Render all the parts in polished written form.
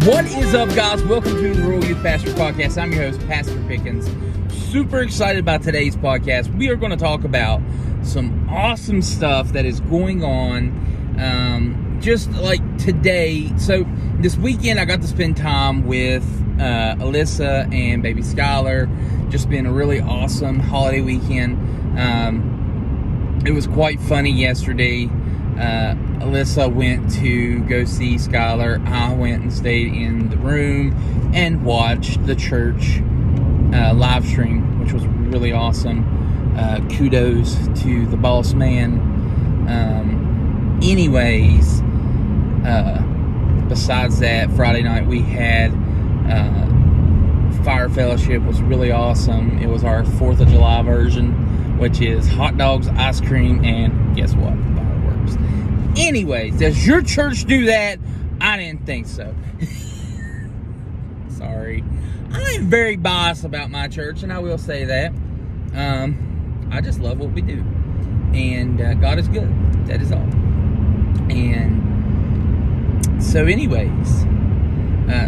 What is up, guys? Welcome to the Rural Youth Pastor Podcast. I'm your host, Pastor Pickens. Super excited about today's podcast. We are going to talk about some awesome stuff that is going on just like today. So this weekend, I got to spend time with Alyssa and baby Skylar. Just been a really awesome holiday weekend. It was quite funny yesterday. Alyssa went to go see Skylar. I went and stayed in the room and watched the church live stream, which was really awesome. Kudos to the boss man. Besides that, Friday night we had Fire Fellowship. Was really awesome. It was our 4th of July version, which is hot dogs, ice cream, and guess what? Fireworks. Anyways, does your church do that? I didn't think so. Sorry. I'm very biased about my church, and I will say that. I just love what we do. And God is good. That is all. And so anyways,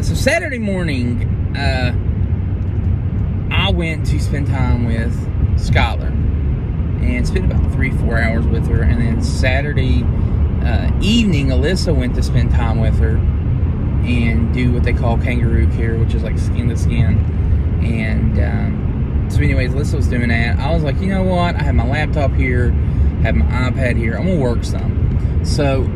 so Saturday morning, I went to spend time with Skylar and spent about 3-4 hours with her. And then Saturday evening, Alyssa went to spend time with her and do what they call kangaroo care, which is like skin to skin. And so anyways, Alyssa was doing that. I was like, you know what? I have my laptop here, have my iPad here. I'm gonna work some. So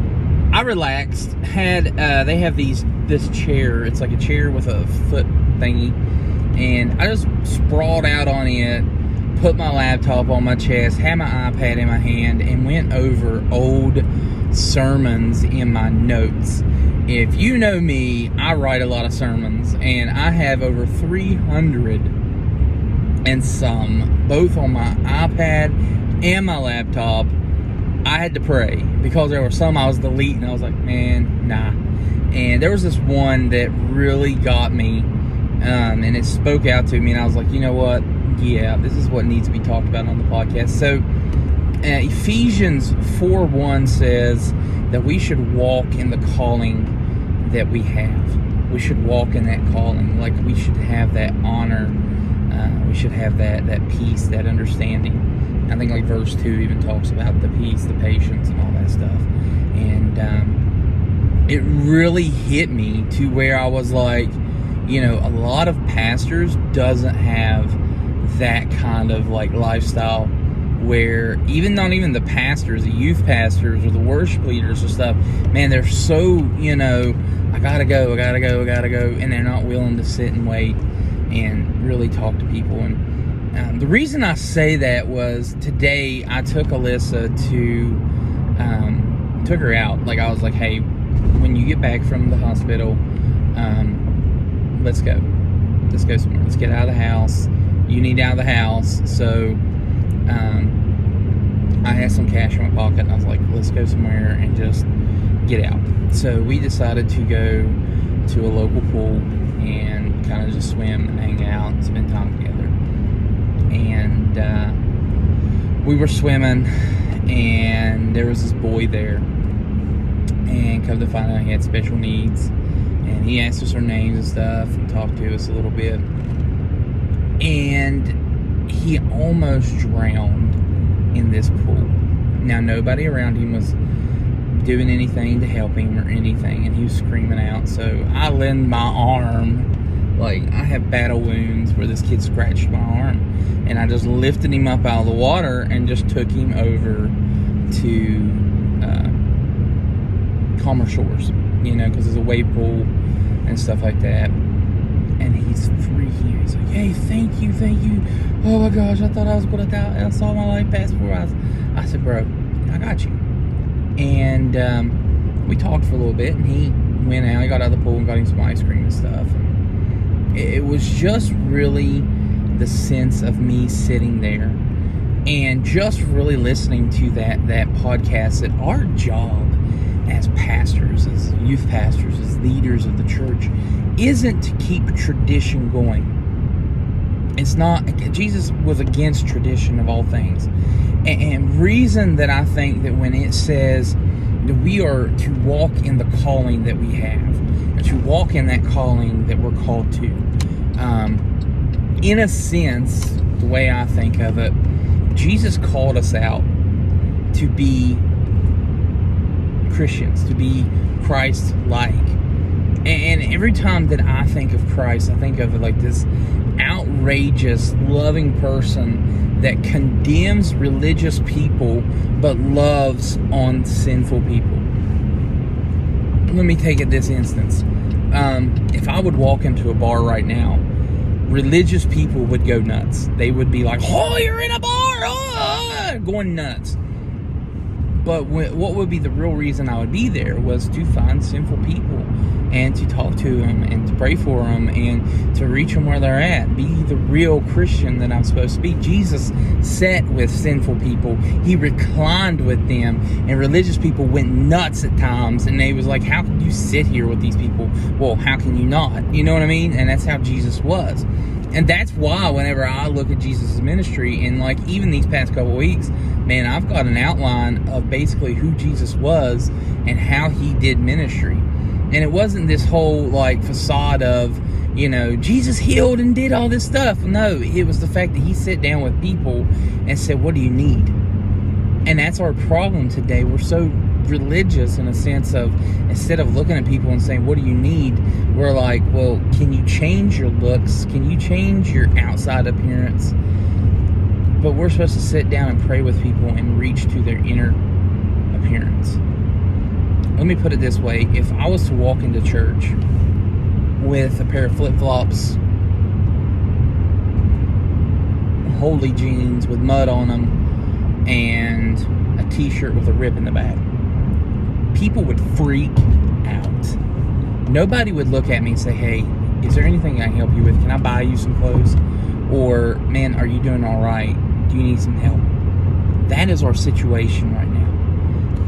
I relaxed. They have this chair. It's like a chair with a foot thingy, and I just sprawled out on it, put my laptop on my chest, had my iPad in my hand, and went over old sermons in my notes. If you know me, I write a lot of sermons, and I have over 300 and some, both on my iPad and my laptop. I had to pray because there were some I was deleting. I was like, man, nah. And there was this one that really got me, and it spoke out to me, and I was like, you know what? Yeah, this is what needs to be talked about on the podcast. So Ephesians 4:1 says that we should walk in the calling that we have. We should walk in that calling. Like, we should have that honor. We should have that peace, that understanding. I think like verse 2 even talks about the peace, the patience, and all that stuff. And it really hit me to where I was like, you know, a lot of pastors doesn't have that kind of like lifestyle, where not even the pastors, the youth pastors or the worship leaders or stuff, man, they're so, you know, I gotta go, and they're not willing to sit and wait and really talk to people. And the reason I say that was today I took Alyssa took her out. Like, I was like, hey, when you get back from the hospital, let's go somewhere. Let's get out of the house. You need out of the house. So I had some cash in my pocket, and I was like, let's go somewhere and just get out. So we decided to go to a local pool and kind of just swim and hang out and spend time together. And we were swimming, and there was this boy there, and come to find out he had special needs, and he asked us our names and stuff and talked to us a little bit, and he almost drowned in this pool. Now, nobody around him was doing anything to help him or anything, and he was screaming out. So I lend my arm, like, I have battle wounds where this kid scratched my arm, and I just lifted him up out of the water and just took him over to calmer shores, you know, because there's a wave pool and stuff like that. And he's freaking. He's like, hey, thank you. Oh my gosh, I thought I was going to die. I saw my life pass before I said, bro, I got you. And we talked for a little bit, and he went out. He got out of the pool and got him some ice cream and stuff. And it was just really the sense of me sitting there and just really listening to that podcast, that our job as pastors, as youth pastors, as leaders of the church, isn't to keep tradition going. It's not. Jesus was against tradition of all things. And reason that I think that when it says We are to walk in the calling that we have, and to walk in that calling that we're called to. In a sense, the way I think of it, Jesus called us out to be Christians, to be Christ-like. And every time that I think of Christ, I think of it like this outrageous, loving person that condemns religious people but loves on sinful people. Let me take it this instance. If I would walk into a bar right now, religious people would go nuts. They would be like, "Oh, you're in a bar!" Going nuts. But what would be the real reason I would be there was to find sinful people and to talk to them and to pray for them and to reach them where they're at. Be the real Christian that I'm supposed to be. Jesus sat with sinful people. He reclined with them, and religious people went nuts at times, and they was like, how can you sit here with these people? Well, how can you not? You know what I mean? And that's how Jesus was. And that's why whenever I look at Jesus' ministry, and like even these past couple weeks, man, I've got an outline of basically who Jesus was and how he did ministry. And it wasn't this whole like facade of, Jesus healed and did all this stuff. No, it was the fact that he sat down with people and said, what do you need? And that's our problem today. We're so religious in a sense of, instead of looking at people and saying, what do you need? We're like, well, can you change your looks? Can you change your outside appearance? But we're supposed to sit down and pray with people and reach to their inner appearance. Let me put it this way. If I was to walk into church with a pair of flip-flops, holy jeans with mud on them, and a t-shirt with a rip in the back, people would freak out. Nobody would look at me and say, hey, is there anything I can help you with? Can I buy you some clothes? Or, man, are you doing all right? Do you need some help? That is our situation right now.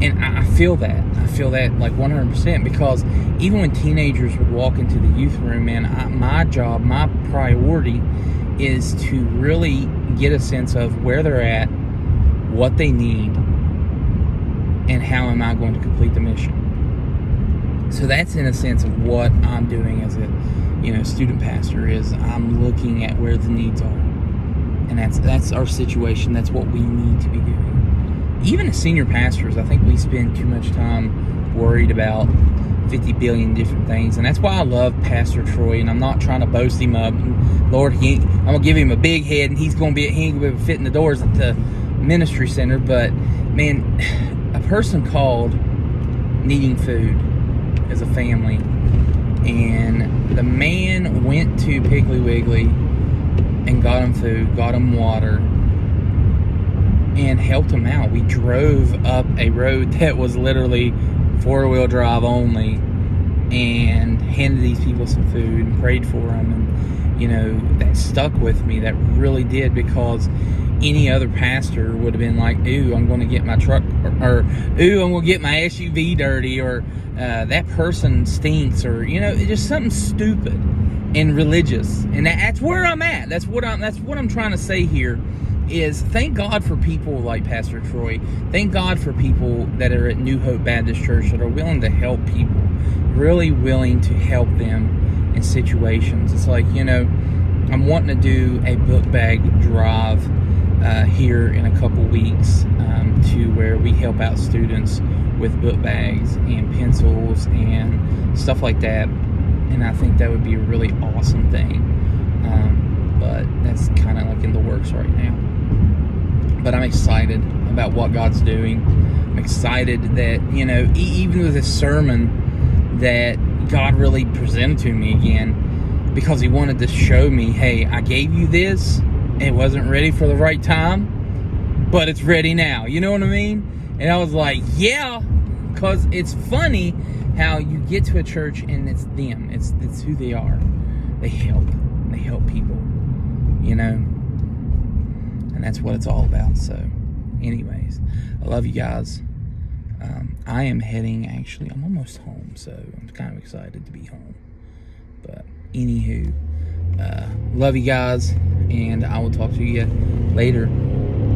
And I feel that. I feel that like 100%, because even when teenagers would walk into the youth room, man, my job, my priority is to really get a sense of where they're at, what they need, and how am I going to complete the mission. So that's in a sense of what I'm doing as a student pastor, is I'm looking at where the needs are. And that's our situation. That's what we need to be doing. Even as senior pastors, I think we spend too much time worried about 50 billion different things. And that's why I love Pastor Troy, and I'm not trying to boast him up. Lord, I'm going to give him a big head, and he ain't going to be able to fit in the doors at the ministry center. But, man, a person called needing food as a family, and the man went to Piggly Wiggly and got him food, got him water, and helped him out. We drove up a road that was literally four-wheel drive only and handed these people some food and prayed for them. And that stuck with me. That really did, because any other pastor would have been like, ooh, I'm going to get my truck, or ooh, I'm going to get my SUV dirty, or that person stinks, or just something stupid and religious. And that's where I'm at. That's what I'm trying to say here, is thank God for people like Pastor Troy. Thank God for people that are at New Hope Baptist Church that are willing to help people, really willing to help them in situations. It's like, I'm wanting to do a book bag drive here in a couple weeks to where we help out students with book bags and pencils and stuff like that. And I think that would be a really awesome thing. But that's kind of like in the works right now. But I'm excited about what God's doing. I'm excited that, even with this sermon, that God really presented to me again, because he wanted to show me, hey, I gave you this. It wasn't ready for the right time, but it's ready now. You know what I mean? And I was like, yeah, because it's funny how you get to a church and it's them. It's who they are. They help people, and that's what it's all about. So anyways, I love you guys. I am heading, I'm almost home, so I'm kind of excited to be home. But anywho, love you guys, and I will talk to you later.